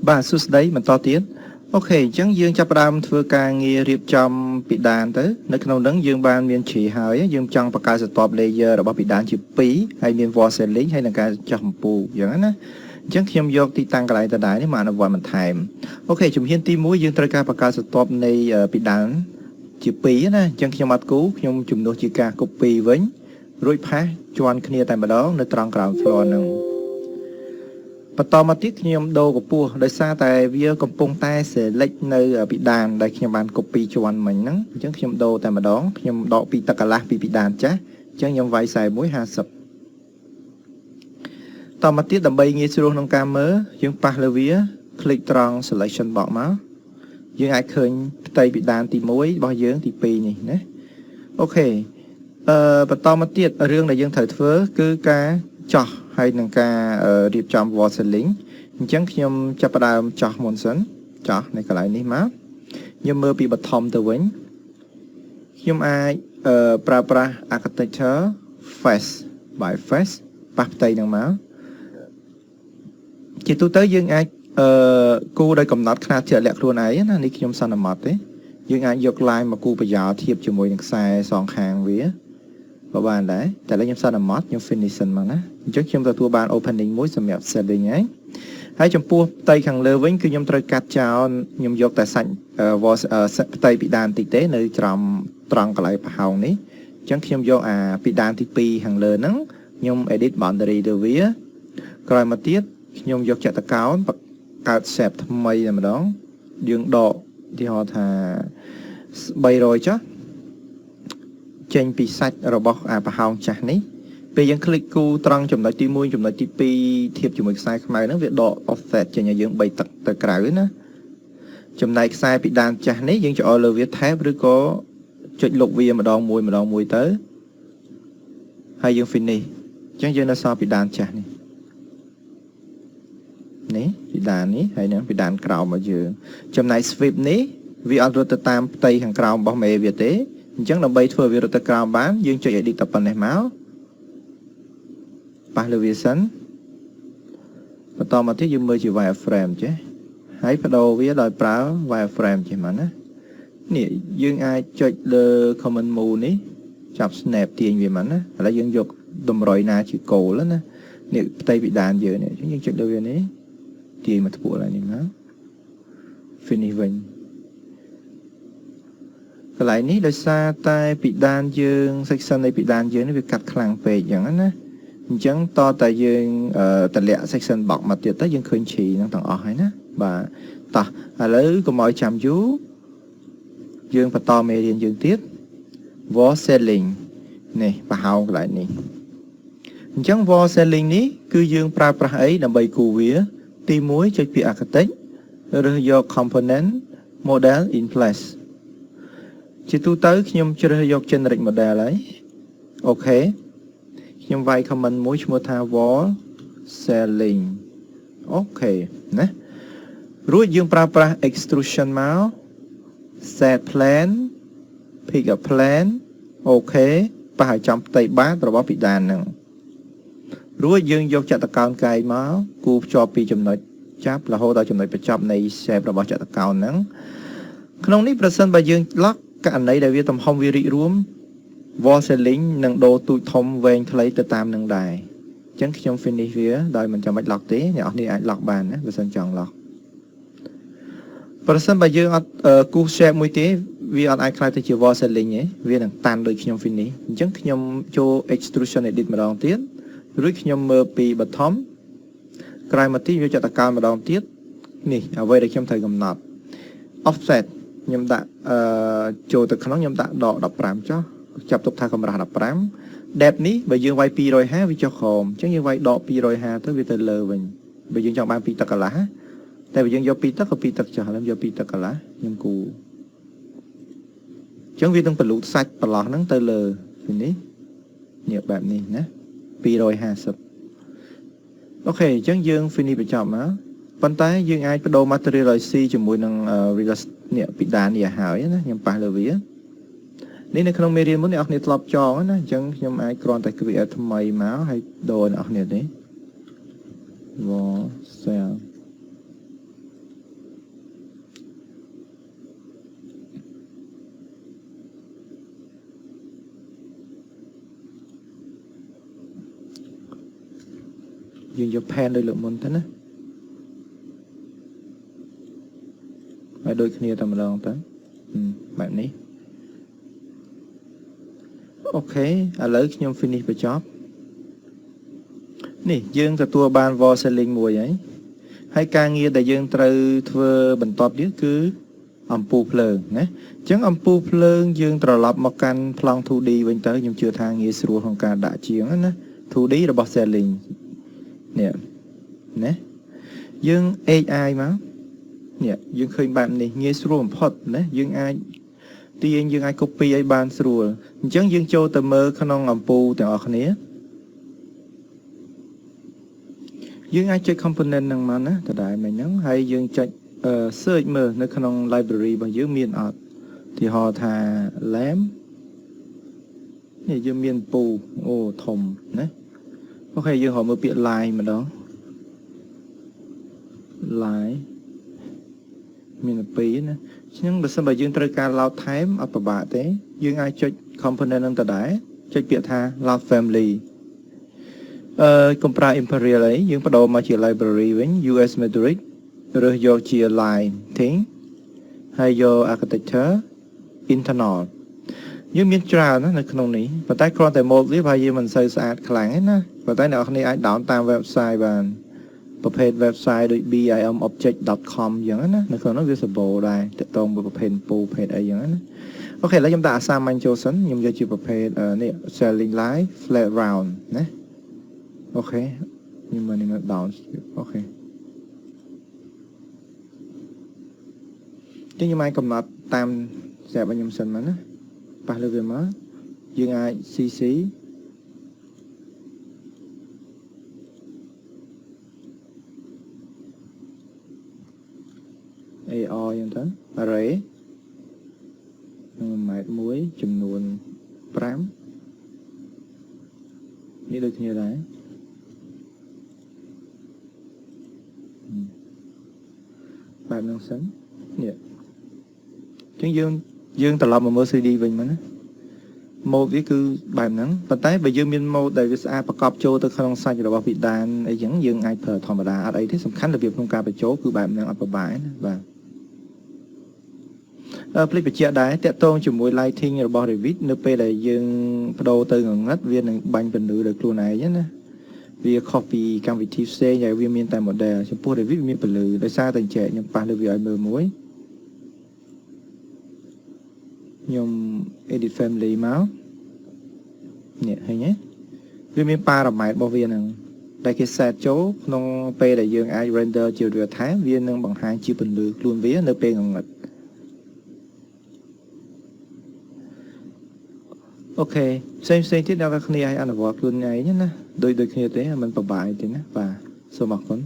បាទសួស្តីបន្តទៀតអូខេអញ្ចឹងយើងចាប់ផ្ដើមធ្វើការងាររៀបចំពីដានទៅនៅក្នុងហ្នឹងយើងបានមានជ្រីហើយយើងចង់បង្កើតស្ទាប់ layer របស់ពីដានជា2ហើយមាន wall ceiling ហើយនឹងការចោះកំពូលអញ្ចឹងណាអញ្ចឹងខ្ញុំយកទីតាំងកន្លែងដដែលនេះមកអនុវត្តបន្ថែមអូខេជំហានទី1យើងត្រូវការបង្កើតស្ទាប់នៃពីដានជា2ណាអញ្ចឹងខ្ញុំអត់គូខ្ញុំជំនួសជាការ copy វិញរួចផាសជាន់គ្នាតែម្ដងនៅត្រង់ ground floor ហ្នឹងបន្តមកទៀតខ្ញុំដូរកម្ពស់ដោយសារតែវាកំពុងតែ select នៅពីដានដែលខ្ញុំបាន copy ជាន់មិញហ្នឹងអញ្ចឹងខ្ញុំដូរតែម្ដងខ្ញុំដកពីទឹកកន្លះពីដានចាស់អញ្ចឹងខ្ញុំវាយ41 50តមកទៀតដើម្បីងាយស្រួលក្នុងការមើលយើងប៉ះលើវា click ត្រង់ selection box មកយើងអាចឃើញផ្ទៃពីដានទី1របស់យើងទី2នេះណាអូខេបន្តមកទៀតរឿងដែលយើងត្រូវធ្វើគឺការចោះហើយនឹងការរៀបចំ wall ceiling អញ្ចឹងខ្ញុំចាប់ផ្ដើមចោះមុនសិនចោះនៅកន្លែងនេះមកខ្ញុំមើលពីបឋមទៅវិញខ្ញុំអាចប្រើប្រាស់ architecture face by face ប៉ះផ្ទៃនឹងមកជាទូទៅយើងអាចគូដោយកំណត់ខ្នាតជាក់លាក់ខ្លួនឯងណានេះខ្ញុំសន្មតទេយើងអាចយក line មកគូប្រយោលធៀបជាមួយនឹងខ្សែសងខាងវាក៏បានដែរតែឥឡូវខ្ញុំសន្មតខ្ញុំ finishing មកណាអញ្ចឹងខ្ញុំទទួលបាន opening មួយសម្រាប់ setting ហើយចំពោះផ្ទៃខាងលើវិញគឺខ្ញុំត្រូវកាត់ចោលខ្ញុំយកតែសាច់ផ្ទៃពីដានតិចទេនៅត្រង់កន្លែងប្រហោងនេះអញ្ចឹងខ្ញុំយកអាពីដានទី2ខាងលើហ្នឹងខ្ញុំ edit boundary ទៅវាក្រោយមកទៀតខ្ញុំយកចតុកោណកើត shape ថ្មីតែម្ដងយើងដកទីហោថា300ចុះចេញពីសាច់របស់អាប្រហោងចាស់នេះពេលយើង click គូត្រង់ចំណុចទី1ចំណុចទី2ធៀបជាមួយខ្សែខ្មៅហ្នឹងវាដក offset ចេញឲ្យយើង3ទឹកទៅក្រៅណាចំណែកខ្សែពីដានចាស់នេះយើងច្អល់លើវា tab ឬក៏ចុចលុបវាម្ដងមួយទៅហើយយើង finish អញ្ចឹងយើងនៅសល់ពីដានចាស់នេះពីដាននេះហើយនឹងពីដានក្រោមរបស់យើងចំណែក sweep នេះវាអត់រត់ទៅតាមផ្ទៃខាងក្រោមរបស់មេវាទេអញ្ចឹងដើម្បីធ្វើវារត់ទៅក្រោមបានយើងចុច edit តែប៉ុណ្ណេះមកប៉ះលើវាសិនបន្តមកទៀតយើងមើលជា wireframe ចេះហើយបដូរវាដោយប្រើ wireframe ចេះមកណានេះយើងអាចចុចលើ command move នេះចាប់ snap ទាញវាមកណាឥឡូវយើងយកតម្រុយណាជា goal ណានេះផ្ទៃពីដានយើងនេះយើងចុចលើវានេះទាញមកធ្ពក់ឡើងនេះមក finish វិញកន្លែងនេះដោយសារតែពីដានយើង section នៃពីដានយើងនេះវាកាត់ខ្លាំងពេកអញ្ចឹងណាអញ្ចឹងតតែយើងតម្លាក់ section box មកទៀតទៅយើងឃើញជ្រីហ្នឹងទាំងអស់ហើយណាបាទតោះឥឡូវកុំឲ្យចាំយូរយើងបន្តមេរៀនយើងទៀត wall ceiling នេះប្រហោងកន្លែងនេះអញ្ចឹង wall ceiling នេះគឺយើងប្រើប្រាស់អីដើម្បីគូវាទី1ចុចពី architect ឬយក component model in place ជាទូទៅខ្ញុំជ្រើសយក generic model ហើយអូខេខ្ញុំវាយ comment មួយឈ្មោះថា wall ceiling អូខេណារួចយើងប្រើប្រាស់ extrusion មក set plan pick a plan អូខេប៉ះឲ្យចំផ្ទៃបាតរបស់ពីដានហ្នឹងរួចយើងយកចតុកោណកែងមកគូភ្ជាប់ពីចំណុចចាប់រហូតដល់ចំណុចបញ្ចប់នៃ shape របស់ចតុកោណហ្នឹងក្នុងនេះប្រសិនបើយើង lock ករណីដែលវាទំហំវារីករួម wall ceiling នឹងដូរទូចធំវែងខ្លីទៅតាមនឹងដែរអញ្ចឹងខ្ញុំ finish វាដោយមិនចាំបាច់ lock ទេអ្នកនរនេះអាច lock បានណាបើសិនចង់ lock ប្រសិនបើយើងអត់គូស shape មួយទេវាអត់អាចខ្លាយទៅជា wall ceiling ទេវានឹងតាន់ដូចខ្ញុំ finish អញ្ចឹងខ្ញុំចូល extrusion edit ម្ដងទៀតរួចខ្ញុំមើលពីបឋមក្រោយមកទៀតយកចតុកោណម្ដងទៀតនេះអ្វីដែលខ្ញុំត្រូវកំណត់ offset ខ្ញុំដាក់ចូលទៅក្នុងខ្ញុំដាក់ដក15ចុះចាប់ទុកថាកម្រាស់15 depth នេះបើយើងវាយ250វាចុះក្រោមអញ្ចឹងយើងវាយដក250ទៅវាទៅលើវិញបើយើងចង់បាន2ទឹកកន្លះតែបើយើងយក2ទឹកក៏2ទឹកចុះហើយយក2ទឹកកន្លះខ្ញុំគូអញ្ចឹងវានឹងបលូតសាច់ប្រឡោះហ្នឹងទៅលើនេះនេះបែបនេះណា250អូខេអញ្ចឹងយើង finish បញ្ចប់មកប៉ុន្តែយើងអាចបដូរ material ឲ្យ C ជាមួយនឹង real នេះពីដាននេះឲ្យហើយណាខ្ញុំប៉ះលើវានេះនៅក្នុងមេរៀនមុនអ្នកនរធ្លាប់ចងណាអញ្ចឹងខ្ញុំអាចគ្រាន់តែ create ថ្មីមកហើយដូរអ្នកនរនេះwall cell យើងយក pen ដោយលើកមុនទៅណាហើយដូចគ្នាតែម្ដងទៅបែបនេះអូខេឥឡូវខ្ញុំ finish បញ្ចប់នេះយើងទទួលបាន wall ceiling មួយហើយការងារដែលយើងត្រូវធ្វើបន្ទាប់ទៀតគឺអំពូលភ្លើងណាអញ្ចឹងអំពូលភ្លើងយើងត្រឡប់មកកាន់ប្លង់ 2D វិញទៅខ្ញុំជឿថាងាយស្រួលក្នុងការដាក់ជាងណា 2D របស់ ceiling នេះណាយើង AI មកនេះយើងឃើញបែបនេះងាយស្រួលបំផុតណាយើងអាចទាញយើងអាច copy ឲ្យបានស្រួលអញ្ចឹងយើងចូលទៅមើលក្នុងអំពូលទាំងអស់គ្នាយើងអាចចុច component ហ្នឹងមកណាដដែលមិញហ្នឹងហើយយើងចុចsearch មើលនៅក្នុង library របស់យើងមានអត់ទីហោថា lamp នេះយើងមានពូអូធំណាអូខេយើងរកមើលពាក្យ line ម្ដង line មាន2ណាអញ្ចឹងបើសិនបើយើងត្រូវការ load ថែមអត់ពិបាកទេយើងអាចចុច component ហ្នឹងដដែលចុចពាក្យថា load family កុំប្រើ imperial អីយើងបដូរមកជា library វិញ US Metric រើសយកជា line thing ហើយយក architecture internal យើងមានច្រើនណានៅក្នុងនេះប៉ុន្តែគ្រាន់តែ mode វាហើយយើងមិនសូវស្អាតខ្លាំងទេណាប៉ុន្តែអ្នកនរគ្នាអាច down តាម website បានប្រភេទ website ដូច bimobject.com អញ្ចឹងណានៅក្នុងនោះវាសម្បូរដែរតកតងមួយប្រភេទពូប្រភេទអីអញ្ចឹងណាអូខេឥឡូវខ្ញុំដាក់អាសាមញ្ញចូលសិនខ្ញុំយកជាប្រភេទនេះ ceiling line flat round ណាអូខេខ្ញុំមកនេះ down អូខេខ្ញុំអាចកំណត់តាមស្រាប់ឲ្យខ្ញុំសិនមកណាប៉ះលើវាមកយើងអាច CC AR យ៉ាងទៅ array 1 ម៉ែត្រ1ចំនួន5នេះដូចគ្នាដែរបែបហ្នឹងសិននេះអញ្ចឹងយើងត្រឡប់មកមើល 3D វិញមកណា mode វាគឺបែបហ្នឹងប៉ុន្តែបើយើងមាន mode ដែលវាស្អាតប្រកបចូលទៅក្នុងសាច់របស់ពិដានអីចឹងយើងអាចប្រើធម្មតាអត់អីទេសំខាន់របៀបក្នុងការបញ្ចូលគឺបែបហ្នឹងអត់ពិបាកណាបាទភ្លេចបញ្ជាក់ដែរតាក់ទងជាមួយ lighting របស់ Revit នៅពេលដែលយើងបដូរទៅងងឹតវានឹងបាញ់ពន្លឺដោយខ្លួនឯងណាវាខុសពីកម្មវិធីផ្សេងដែលវាមានតែ model ចំពោះ Revit វាមានពន្លឺដោយសារតែចែកខ្ញុំប៉ះលើវាឲ្យមើលមួយខ្ញុំ edit family មកនេះឃើញទេវាមាន parameter របស់វាហ្នឹងដែលគេ set ចូលក្នុងពេលដែលយើងអាច render ជា real time វានឹងបង្ហាញជាពន្លឺខ្លួនវានៅពេលងងឹតអូខេផ្សេងទៀតអ្នកនរគ្នាឲ្យអនុវត្តខ្លួនឯងណាដូចគ្នាទេមិនពិបាកទេណាបាទសូមអរគុណ